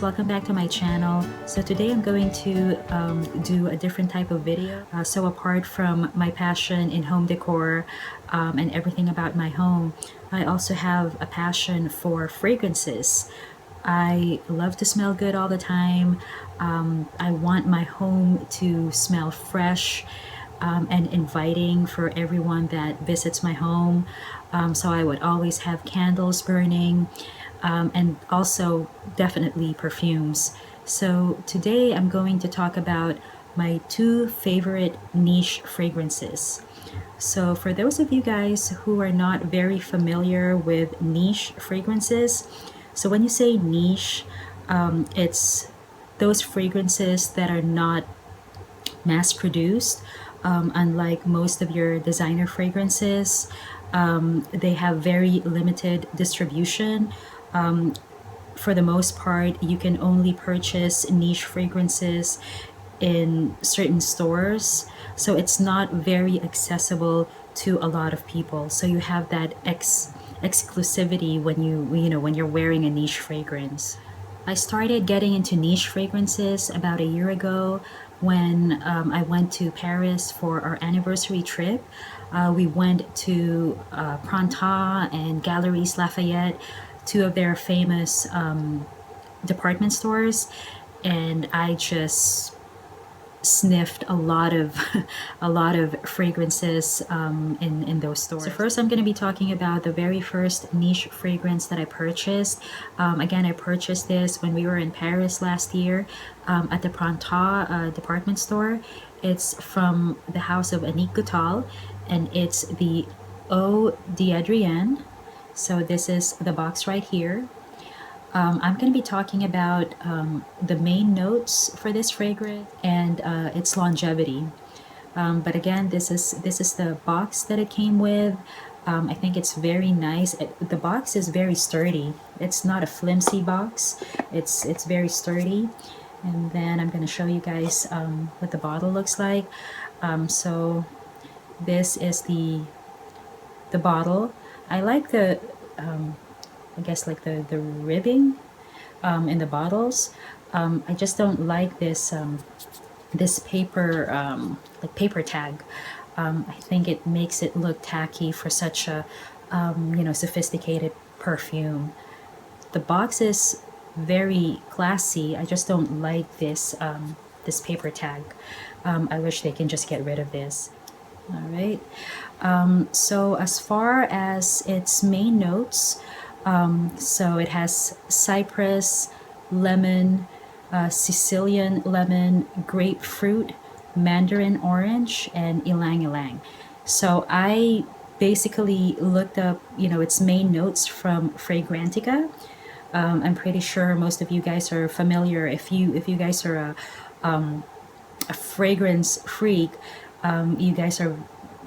welcome back to my channel. So today I'm going to do a different type of video. So apart from my passion in home decor and everything about my home, I also have a passion for fragrances. I love to smell good all the time. I want my home to smell fresh and inviting for everyone that visits my home. So I would always have candles burning and also definitely perfumes. So today I'm going to talk about my two favorite niche fragrances. So for those of you guys who are not very familiar with niche fragrances, so when you say niche, it's those fragrances that are not mass produced, unlike most of your designer fragrances. They have very limited distribution. For the most part, you can only purchase niche fragrances in certain stores, so it's not very accessible to a lot of people. So you have that exclusivity when when you're wearing a niche fragrance. I started getting into niche fragrances about a year ago when I went to Paris for our anniversary trip. We went to Printemps and Galeries Lafayette, two of their famous department stores, and I just sniffed a lot of a lot of fragrances in those stores. So first I'm going to be talking about the very first niche fragrance that I purchased. Again, I purchased this when we were in Paris last year at the Printemps department store. It's from the house of Annick Goutal, and it's the Eau De Rien. So this is the box right here. I'm going to be talking about the main notes for this fragrance and its longevity. But again, this is the box that it came with. I think it's very nice. The box is very sturdy. It's not a flimsy box. It's very sturdy. And then I'm going to show you guys what the bottle looks like. So this is the bottle. I like the I guess like the ribbing in the bottles. I just don't like this this paper like paper tag. I think it makes it look tacky for such a sophisticated perfume. The box is very classy. I just don't like this this paper tag. I wish they can just get rid of this. All right. So as far as its main notes, so it has cypress, lemon, Sicilian lemon, grapefruit, mandarin orange, and ylang ylang. So I basically looked up, its main notes from Fragrantica. I'm pretty sure most of you guys are familiar. If you guys are a fragrance freak, you guys are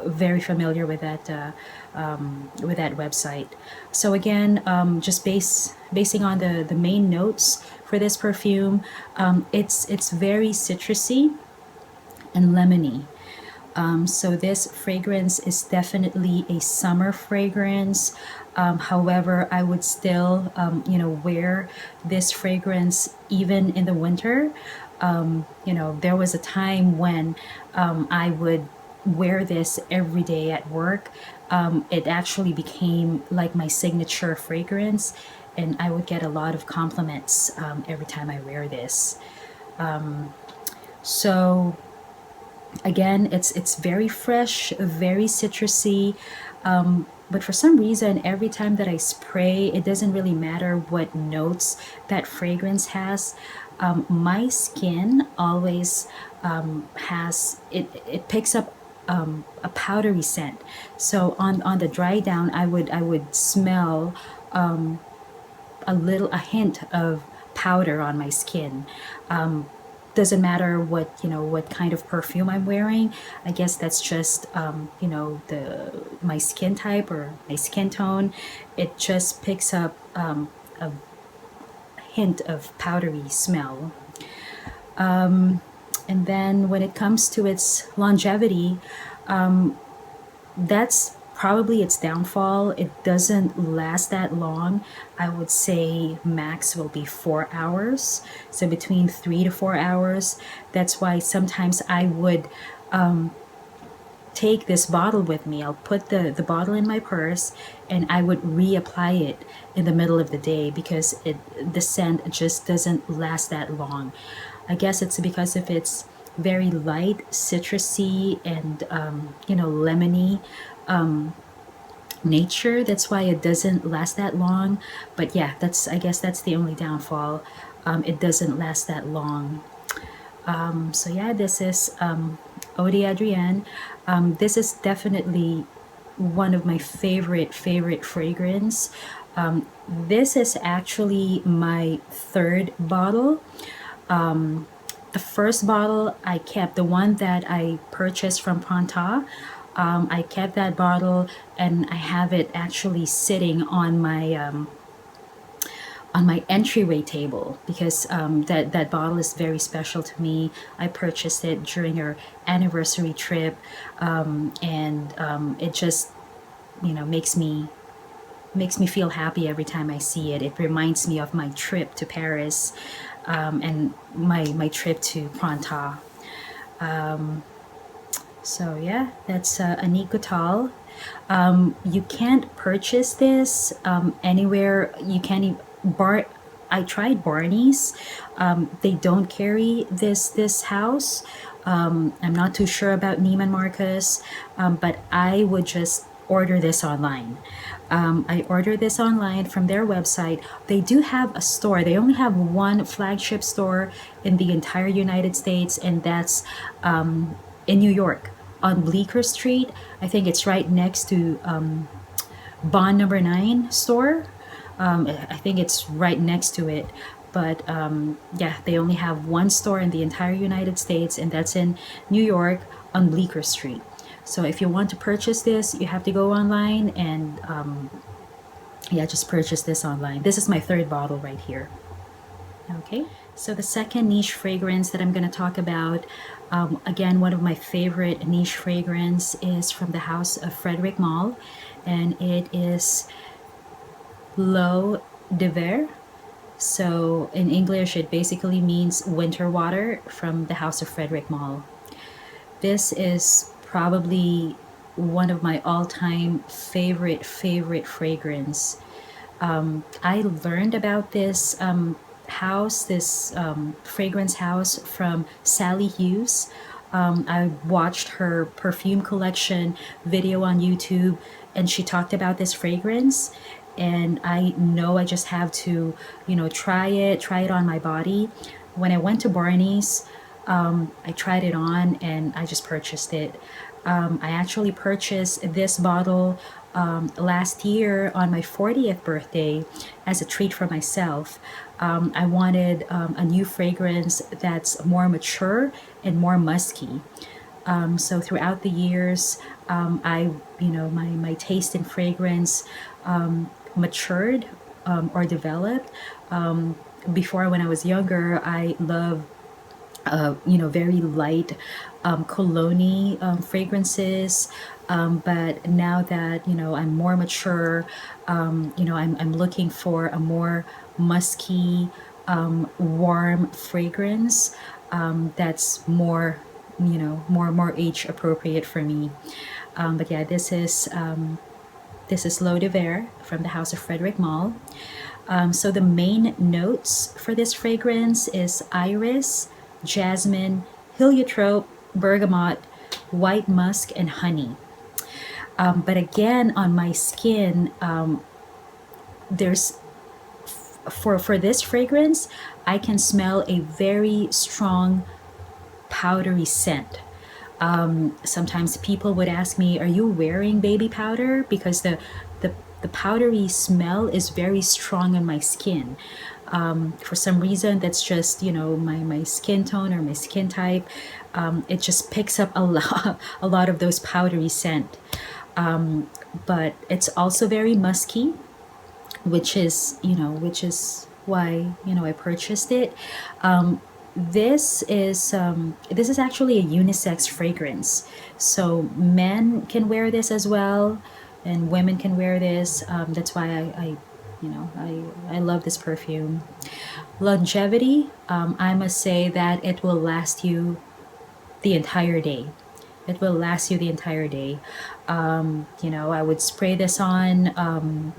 very familiar with that website. So again, just basing on the main notes for this perfume, it's very citrusy and lemony. So this fragrance is definitely a summer fragrance. However, I would still wear this fragrance even in the winter. There was a time when I would wear this every day at work. It actually became like my signature fragrance, and I would get a lot of compliments every time I wear this. So again, it's very fresh, very citrusy, but for some reason every time that I spray, it doesn't really matter what notes that fragrance has. My skin always has it picks up a powdery scent. So on the dry down, I would smell a hint of powder on my skin. Doesn't matter what kind of perfume I'm wearing. I guess that's just my skin type or my skin tone. It just picks up a hint of powdery smell. And then when it comes to its longevity, that's probably its downfall, it doesn't last that long. I would say max will be 4 hours, so between 3 to 4 hours. That's why sometimes I would take this bottle with me. I'll put the bottle in my purse and I would reapply it in the middle of the day because the scent just doesn't last that long. I guess it's because of its very light, citrusy, and lemony nature. That's why it doesn't last that long. But yeah, I guess that's the only downfall. It doesn't last that long. So yeah, this is Eau De Rien. This is definitely one of my favorite fragrance. This is actually my third bottle. The first bottle I kept, the one that I purchased from Pronta. I kept that bottle and I have it actually sitting on my entryway table because that bottle is very special to me. I purchased it during our anniversary trip, and it just makes me feel happy every time I see it. It reminds me of my trip to Paris, and my trip to Pronta. So yeah, that's Annick Goutal. You can't purchase this anywhere. You can't even bar. I tried Barney's. They don't carry this house. I'm not too sure about Neiman Marcus, but I would just order this online. I ordered this online from their website. They do have a store. They only have one flagship store in the entire United States, and that's in New York on Bleecker Street. I think it's right next to Bond Number 9 store. I think it's right next to it. But yeah, they only have one store in the entire United States, and that's in New York on Bleecker Street. So if you want to purchase this, you have to go online and yeah, just purchase this online. This is my third bottle right here. Okay, so the second niche fragrance that I'm going to talk about, again, one of my favorite niche fragrance is from the house of Frederic Malle, and it is L'Eau De Rien. So in English, it basically means winter water from the house of Frederic Malle. This is probably one of my all-time favorite fragrance. I learned about this fragrance house from Sally Hughes. I watched her perfume collection video on YouTube, and she talked about this fragrance. And I know I just have to, try it on my body. When I went to Barney's, I tried it on and I just purchased it. I actually purchased this bottle last year on my 40th birthday as a treat for myself. I wanted a new fragrance that's more mature and more musky. So throughout the years, my taste in fragrance matured or developed. Before, when I was younger, I loved very light cologne fragrances. But now that, I'm more mature, I'm looking for a more musky, warm fragrance that's more, more age appropriate for me. But yeah, this is L'Eau De Rien from the house of Frederic Malle. So the main notes for this fragrance is iris, jasmine, heliotrope, bergamot, white musk, and honey. But again, on my skin, there's for this fragrance, I can smell a very strong powdery scent. Sometimes people would ask me, "Are you wearing baby powder?" Because the powdery smell is very strong on my skin. For some reason, that's just my skin tone or my skin type. It just picks up a lot of those powdery scent. But it's also very musky, which is why I purchased it. This is actually a unisex fragrance, so men can wear this as well. and women can wear this. That's why I love this perfume. Longevity, I must say that it will last you the entire day. It will last you the entire day. I would spray this on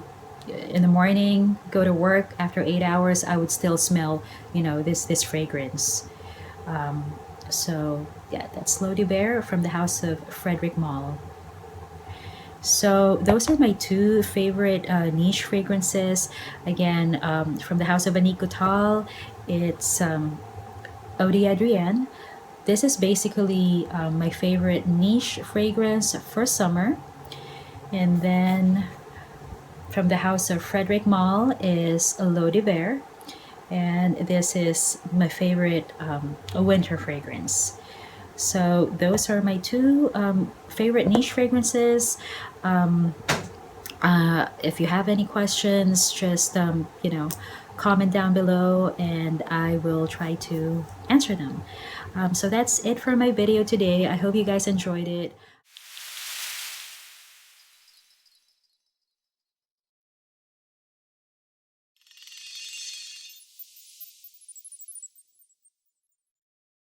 in the morning, go to work. After 8 hours, I would still smell, this fragrance. So yeah, that's Eau De Rien from the house of Frederic Malle. So those are my two favorite niche fragrances. Again, from the house of Annick Goutal, it's Eau De Rien. This is basically my favorite niche fragrance for summer. And then from the house of Frederic Malle is L'Eau de Verre. And this is my favorite winter fragrance. So those are my two favorite niche fragrances. If you have any questions, just comment down below, and I will try to answer them. So that's it for my video today. I hope you guys enjoyed it.